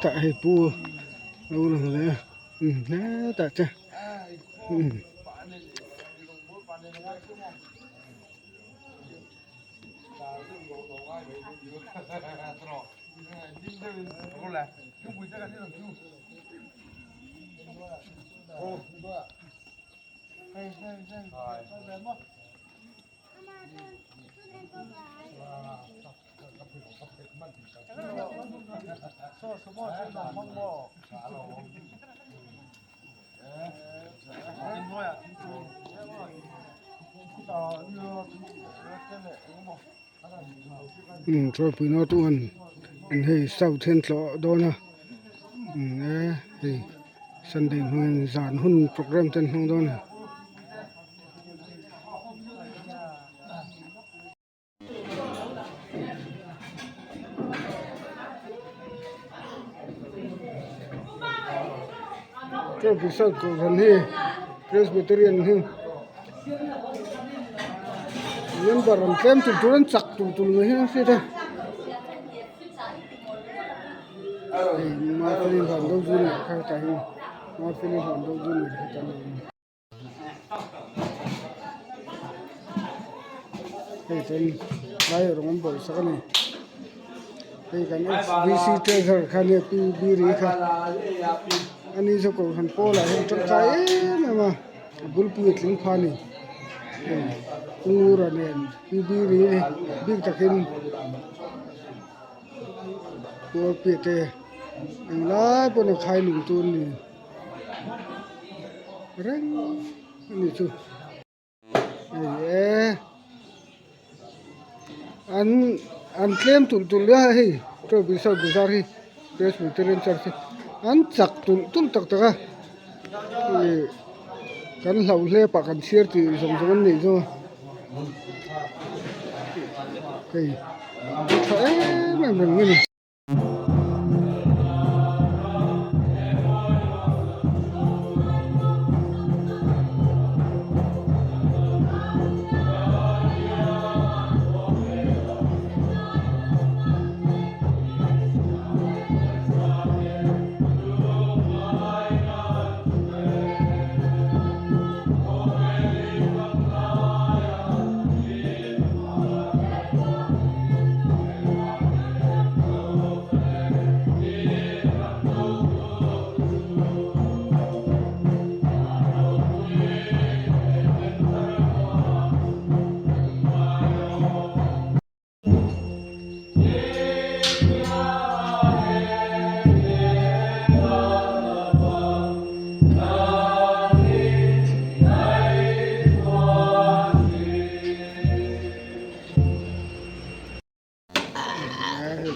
tại hệ pu lâu rồi đấy tại cha thôi bây giờ tụi anh hay sau thiên lọ đó nè thì Sunday mình dàn hun program trên không đó nè cái bị sao của anh hay Presbyterian hay nhân baran kem tulen cak tul ngi sih dah ma filin han do juni kha tai ma filin han do juni kha tai hey ten lai rong bol sa ni hey kan VC treasure khane pi bi ri kha ani so ko han pola hen chak kai ma gulpu etling phani ura nen bibiri big takin ko pete la pon khai lung tun ni reng ni chu an claim tul ya hi to bisa bizar hi Presbyterian church an chak tul tak taka kan lau le pa kan share ti som ni zo cái phải mà mình nghe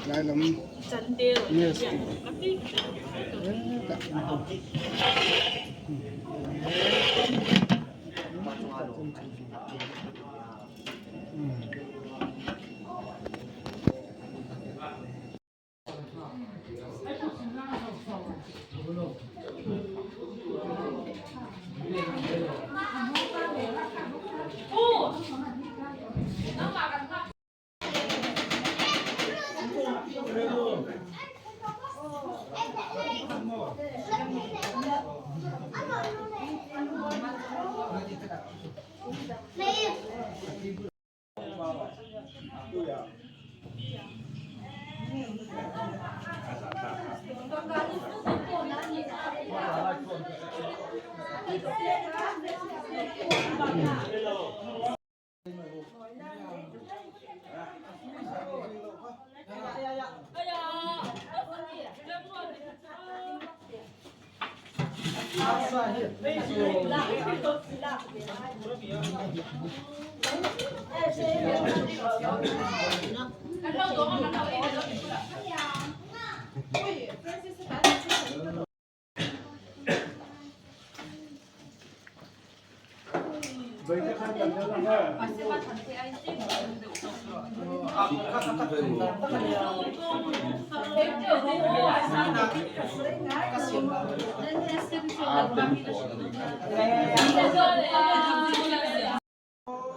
lại lắm yes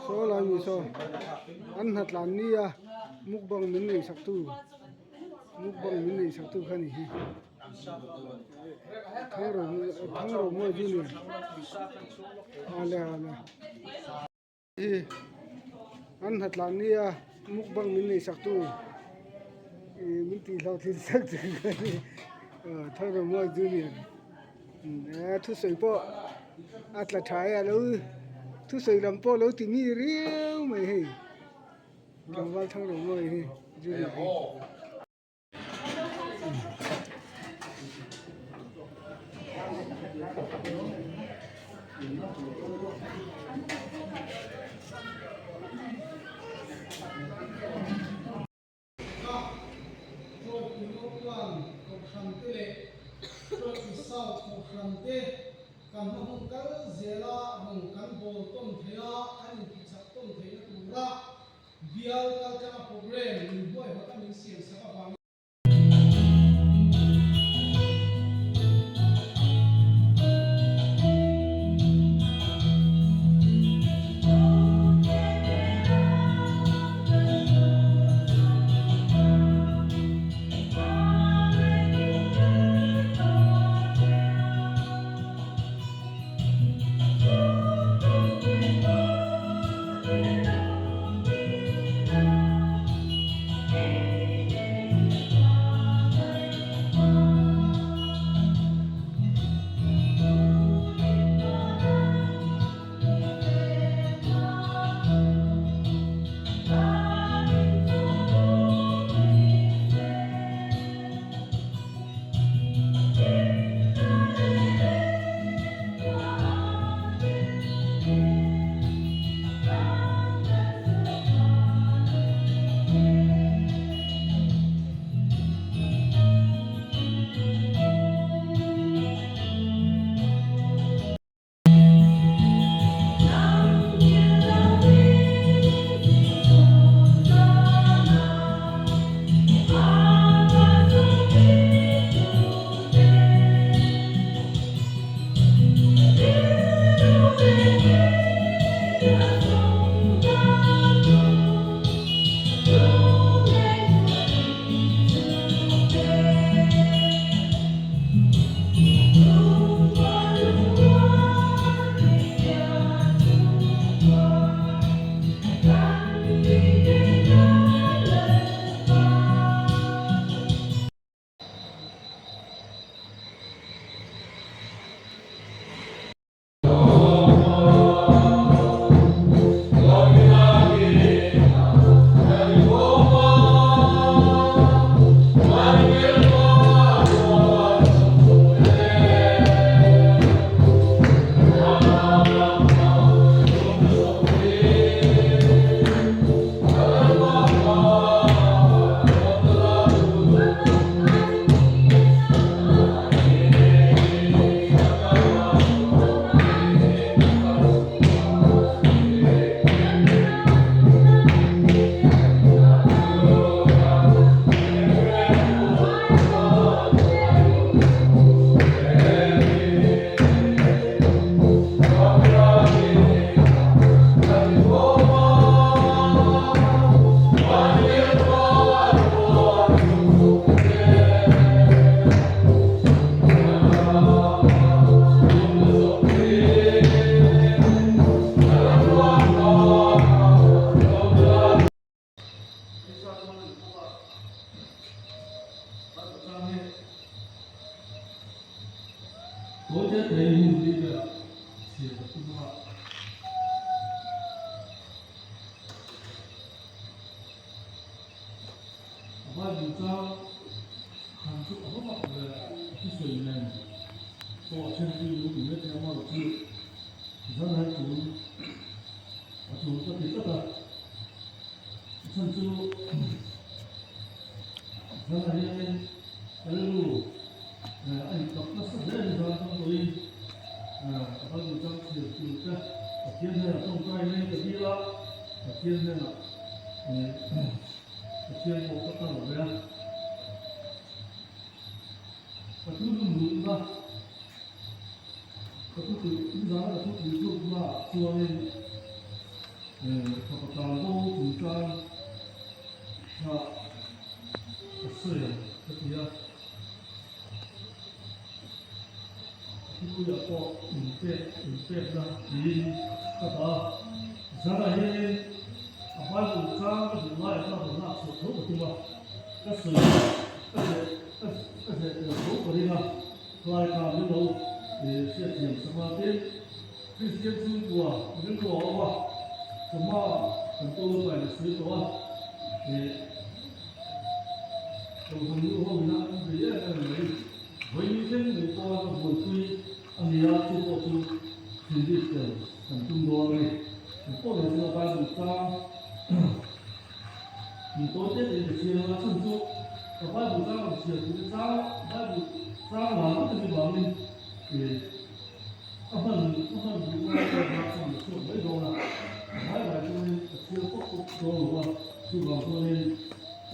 số là gì số ăn thật là nia mukbang mình người sắc tu mukbang min sak tu khani hi thang ro mo junior ale hi an hatlan nia mukbang min sak tu min ti lau thi sak tu khani thang ro mo junior thu soi po atla thai alo thu soi lam po lo ti mi riu mai hi lam wal thang ro mo hi junior kan hong kal zela hong kan bol tom thela ani ki chak tom thela tura bial culture program ni boy hota min siam saka ba是。了过别的你个吧，咱那些外部商个另外那种那手头的地方，那是手头的嘛，来看那种些景什么的，这些中国啊，人国啊，什么很多买的水果啊，就从以后呢，这些人卫生的话个会对，俺们要去做出经济的很重要的，不能说外部商。你多点的些啊，趁住，外部商的些，这个外部商完这个方面，如果那个他们说没多了，还来就是些不多的话，就讲说呢，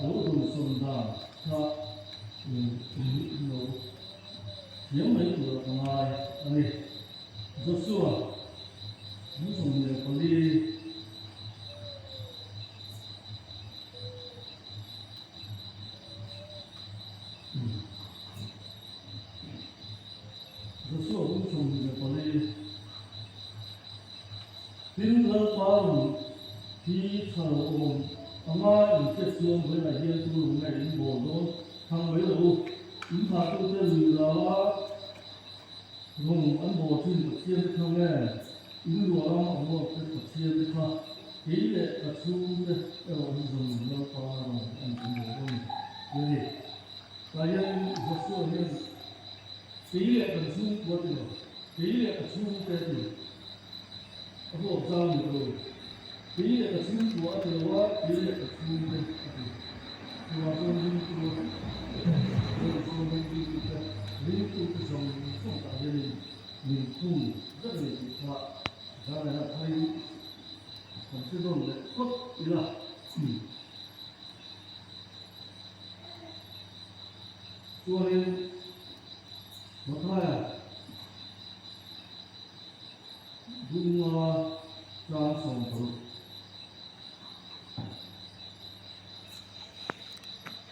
我都说的，他有也没得什么，就是说，你从那个里。就是我们从那个平常把提倡我阿妈有些时候回来演出，我们人活动，他为了影响这个旅游啊，用安保去接他们，因为我这接他，第一个出的我们从那个因为大家说呢，第一个出国的，第一个出的。我教你个，第一个出国的话，第一个出的，我说你这个，我说你这个，你不是从重大的领土这里的话，当然他有很这种的，对吧？所以，我看呀。đúng ra sòng thử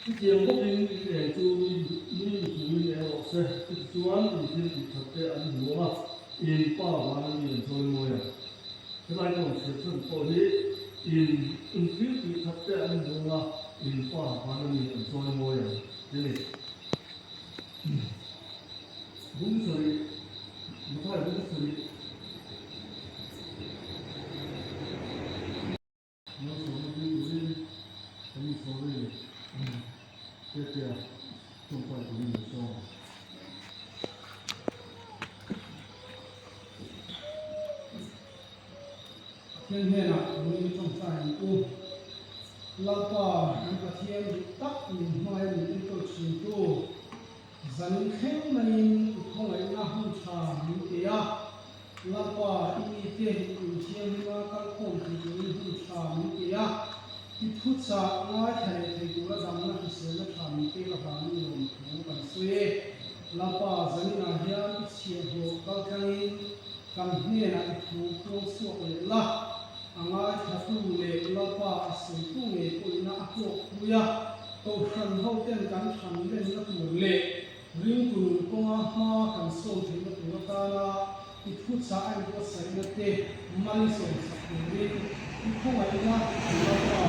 cái chuyện của mình để chú ý để học sẽ chú ăn thì thiên thì thật tế ăn hiểu mà in pa và nó in rồi ngồi à cái này cũng sẽ phân phối in thiên thì thật tế ăn hiểu mà in pa và nó in rồi ngồi à thế này đúng rồi một thay đúng rồi nó số nó đi với cái số này tiếp theo không phải của mình cho nên là người trong sai u la pa anh ta thiên tắc mình mai mình tôi xin tu dân khen mình không ai na hung cha mình kia la pa ini tiền thiên ma các con thì mình hung cha mình kia ít phút sa ngay thầy thầy cũng là dám na thì sẽ là cha mình kia là bạn mình làm không cần suy la pa dân na hiền ít chia hồ các cái cầm nghe là ít phút phút suốt là angai thatu le lapa seitu nge koina ako kuya to khan ho ten kan than len na tur le ring kun konga ha kan so thei na tur ta na I thu cha ai ko sai na te mali so sa le I khong ai na lapa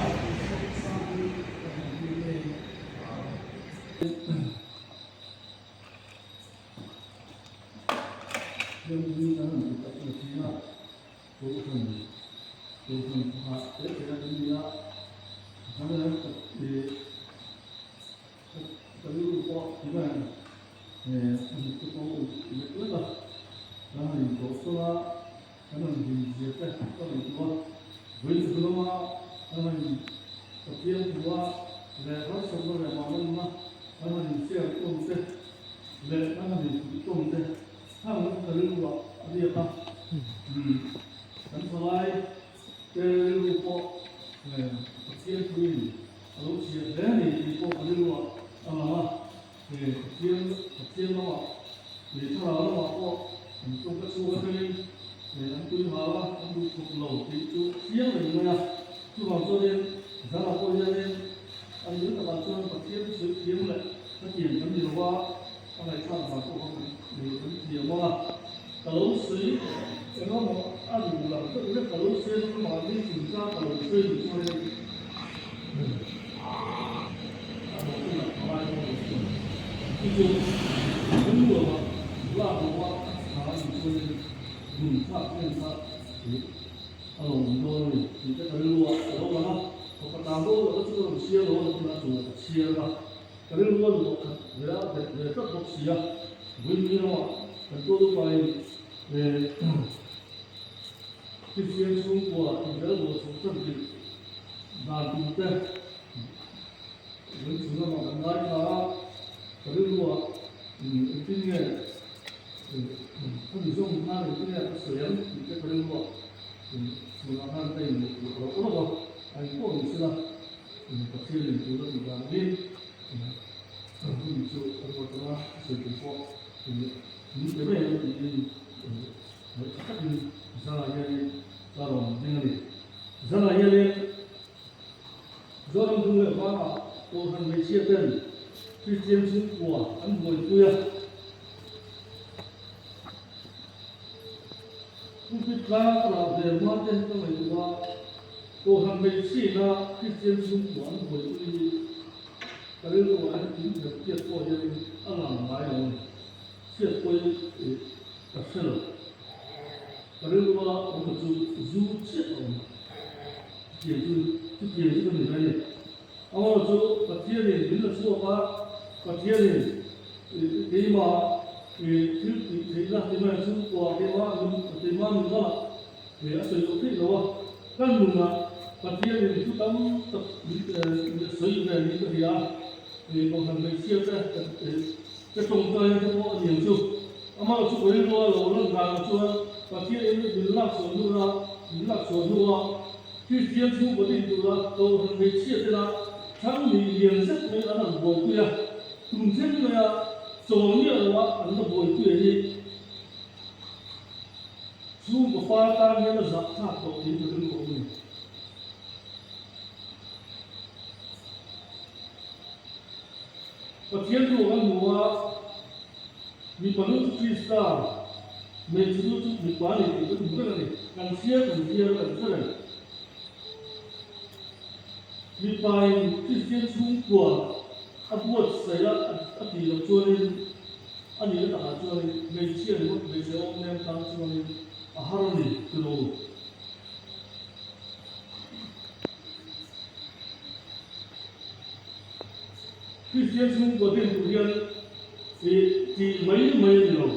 sa ni le nên như thế này thì các chị là số phần thế thì là như là cho nên thì cái lưu có thì là mình cũng có một biết là mình có số cái mình gì cái có mình có với cái đó mà mình tập trung qua về có số cái mà mình sẽ công thế về mình công thế 하는 그리고 어디가 단소라이 그리고 어떻게 보이니 어떻게 되니 이거 그리고 아마 어떻게 나와 차라로 왔고 좀 수고들이 안주하와 안주 속로 뒤쪽 시험을 뭐야 주방 소리 자라 보이는 아니 이거 맞추는 어떻게 시험을 하기 힘들어 와 cái này sao mà cũng không nhiều mà cả lối suy nó mà ăn đủ là tức là cả lối suy nó mà đi kiểm tra cả lối suy thì cho nên ví dụ những người mà làm một khá thì cho nên dùng pháp nhân pháp thì ở lòng tôi thì cái lúa ở đâu mà nó có tám lúa nó chỉ có chia lúa nó là chủ chia mà cái lúa lúa về các bậc chia với như nó cái tôi phải về cái chuyện xuống của thì đó là số chất gì và chúng ta với chúng ta mà nói là cái lúa cái nghề không chỉ dùng hai cái nghề cái sửa thì cái lúa mình làm ăn tay một có đâu không anh có mình xưa có chia liền chúng ta làm viên không bị chịu anh có đó sự kiểm soát những cái này thì mới chắc đi ra là như ra lòng như này ra là như này do ông công nghệ hóa tôi hành với chia tiền khi chiếm xuống của anh ngồi khuya không biết là về mà trên cái này là tôi hành với chia là khi chiếm xuống của anh ngồi khuya cái đó là anh chính được chia của gia đình anh làm bài rồi chia của các sự cái đó là ông có du chia ông chia cái này ông chỗ cái chia này đến là số cái chia này thì mà thì là thì mà số của cái mà mình đó thì ở sử dụng cái đó cái mình là cái chia này chúng ta tập sử dụng này như thế nào thì còn phần mình chia ra cái trồng cây nó có nhiều chung mà chú ấy lo là làm cho và chia đến những lạc số nữa khi chia chung có định từ là tôi phần mình chia ra tháng mình liền rất mấy là làm bồi kia cùng thế là chỗ nhiều là anh nó bồi kia gì chung có pha tan như là giặc tháp tổ thì được của mình và thiên đồ anh mua mi panu Krista mình chỉ chút mi quản lý thì cũng cái này càng chia càng cái này mi bài cái thiên xuống của anh buat saya anh đi làm cho nên anh đi làm cho nên mình chia một mình sẽ ôm em tăng cho nên harani từ đầu khi thiên xuống của thiên chủ nhân thì mấy điều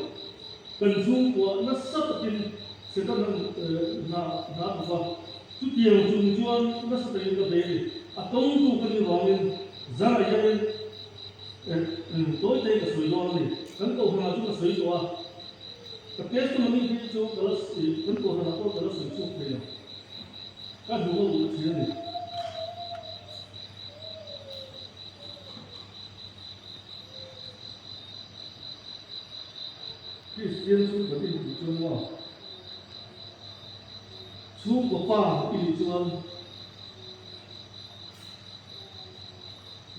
cần xuống của nó sắp tin sẽ có nó vào chút nhiều chung chuan nó sẽ đến cái đấy à công cụ cái gì đó nên ra lại cho nên tối nay cái sủi đó này vẫn còn nào chúng ta sủi đó cái test mà mình thấy chú đó là vẫn còn nào có đó là sủi xuống đây các đồ có đủ thứ này khi tiến xuống cái gì cũng chưa mua xuống của ba cái gì chưa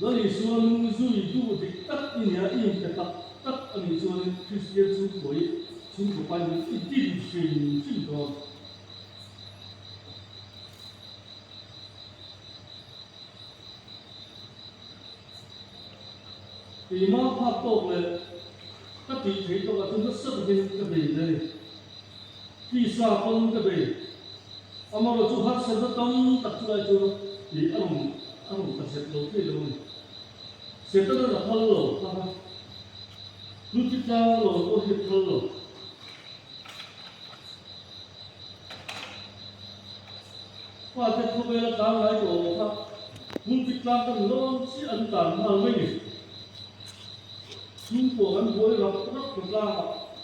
rồi xuống duy tu thì tất nhiên in cái tất anh xuống khi tiến xuống của ba những cái tin chuyện đó thì mà phát tốt là các vị thấy tôi là chúng ta sắp đến cái bể này khi xa con cái bể mà rồi chú hát sẽ rất đông tập trung lại cho thì ông ta sẽ đầu tiên luôn sẽ tất là thân lỗ ta lúc chúng ta lỗ có hiện thân lỗ và cái không phải là càng lại của ta lúc chúng ta cần nó chỉ ấn tản mà mấy chúng của anh bối gặp rất là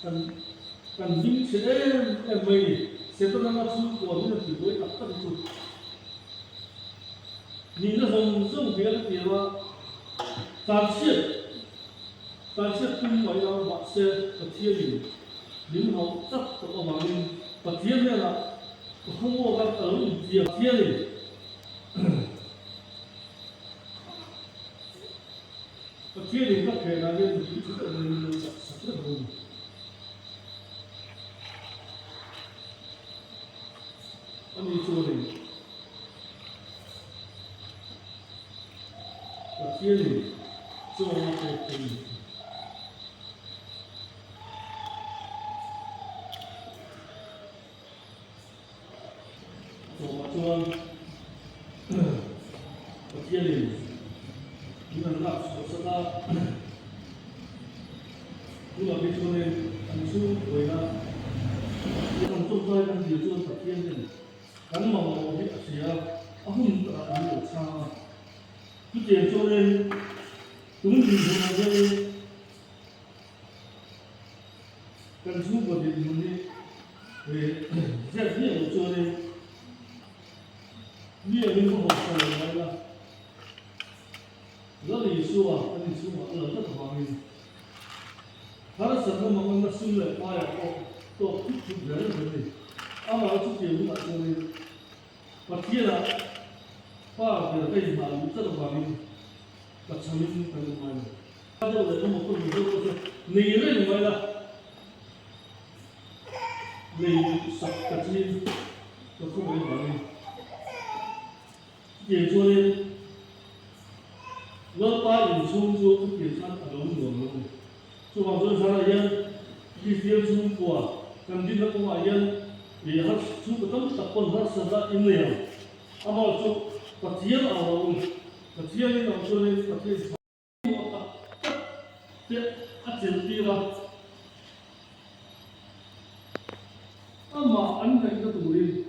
cần những sẽ em mình sẽ tôi đang chúng của những người bối gặp tất cả nhìn nó dùng việc cái gì mà tàn siết chung mọi người bạn sẽ có thiên lý những họ tất cả các bạn mình và thiên này là không có các ở việc thiên lý và thiên lý các thể là những chúng ta mình sản xuất được đi chùa thì và kia thì chùa nó thì chùa và kia thì như là lập sự ra nhưng mà cái chùa này ăn xuống rồi là trong trong tôi đang điều chùa tập thiên thì gắn màu màu hết xìa không được ăn được sao cái tiền cho nên đúng thì là đây cần xuống vào điện mình đi về rất nhiều cho nên nhiều những cái hộp sờ này là rất là xua anh đi xua ở rất là hoàng mình khá là sẵn mà mình đã xua lại qua là to chút rẻ là cái gì mà chút tiền cũng vậy cho nên và kia là qua về đây mà rất là hoàng mình và cho mình phải được mai này bây giờ là một con người rất là nỉ lên ngoài là nỉ sạch cả trên nó không phải hoàng mình tiền cho nên lớp ba điểm xuống xuống cái tiền sát ở đâu nhiều luôn cho vào dân sáng là dân đi tiêm xuống của cần đi nó cũng là dân vì hắn xuống cái tấm tập quân hắn sân ra im liềm mà cho tập chiến ở đâu tập chiến nên làm cho nên tập chiến ắt chiến đi ra mà anh này nó tụi đi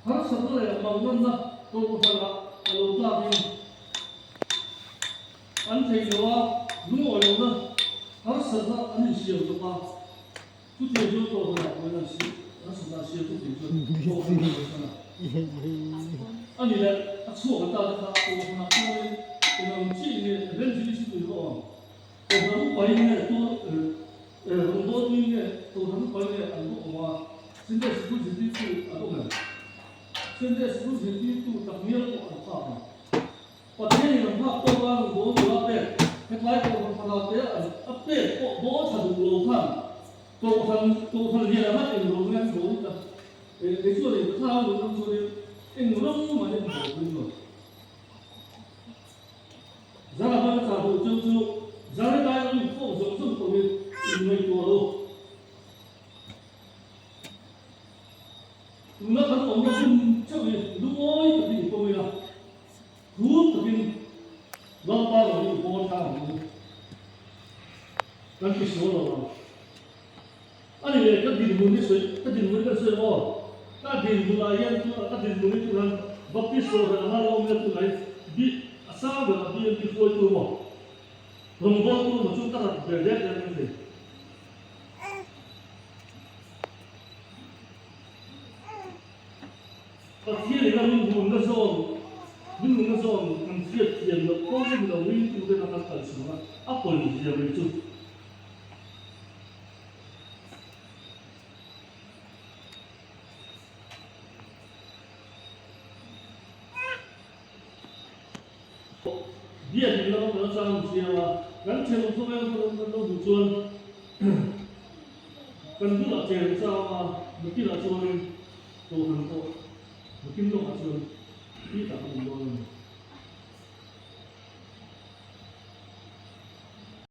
hắn sân ra là bằng ngân ra tôi có phải là lâu ta đi anh thấy nó đúng rồi đâu đó hắn sân ra anh siêu cho ta chút tiền cho tôi là mới là siêu hắn sân ra siêu chút tiền cho tôi không được sao anh này là số cái ta tôi không làm tôi làm chi này lên gì chứ tôi không không phải này tôi không có tôi này tôi không phải này anh cũng mà现在是不是地处动的？现在是不是地处特别广泛？ประเทศมันภาคตัวว่าโดนตัวเป็ดคล้ายๆตัวคนเราเป็ดเป็ดโบชัดโลคันตัวคนเรียนอะไรเองโรงงานโดนแต่ในช่วงนี้ถ้าเราดูช่วงนี้เองร้องมาเนี่ยมันเป็นหมดจาระมันจะดูจู่ๆจาระได้ก็มีข้อสงสัยตรงนี้ไม่ตัวเราnó vẫn còn một chung cho việc đúng mối tự nhiên của mình là thuốc tự nhiên lo bao giờ những con ta làm cái số rồi anh này các đình muốn đi sưởi các đình muốn đi sưởi ô các đình muốn là yên các đình muốn đi tu hành bắp cái số rồi là lo người tu này bị sao được bị bị khôi tu mà đồng bộ tu mà chúng ta là về đẹp là cái gì và khi này là mình buồn nó rồi mình thiệt tiền nó có cái đầu đi chúng ta đang cần sử dụng áp dụng gì về chung điện thì nó ra một chiều gắn trên một số em nó đủ chuồn cần cứ là chèn sao mà một khi là chuồn lên tổ hàng tổ một kim độ là chuồn đi cả một rồi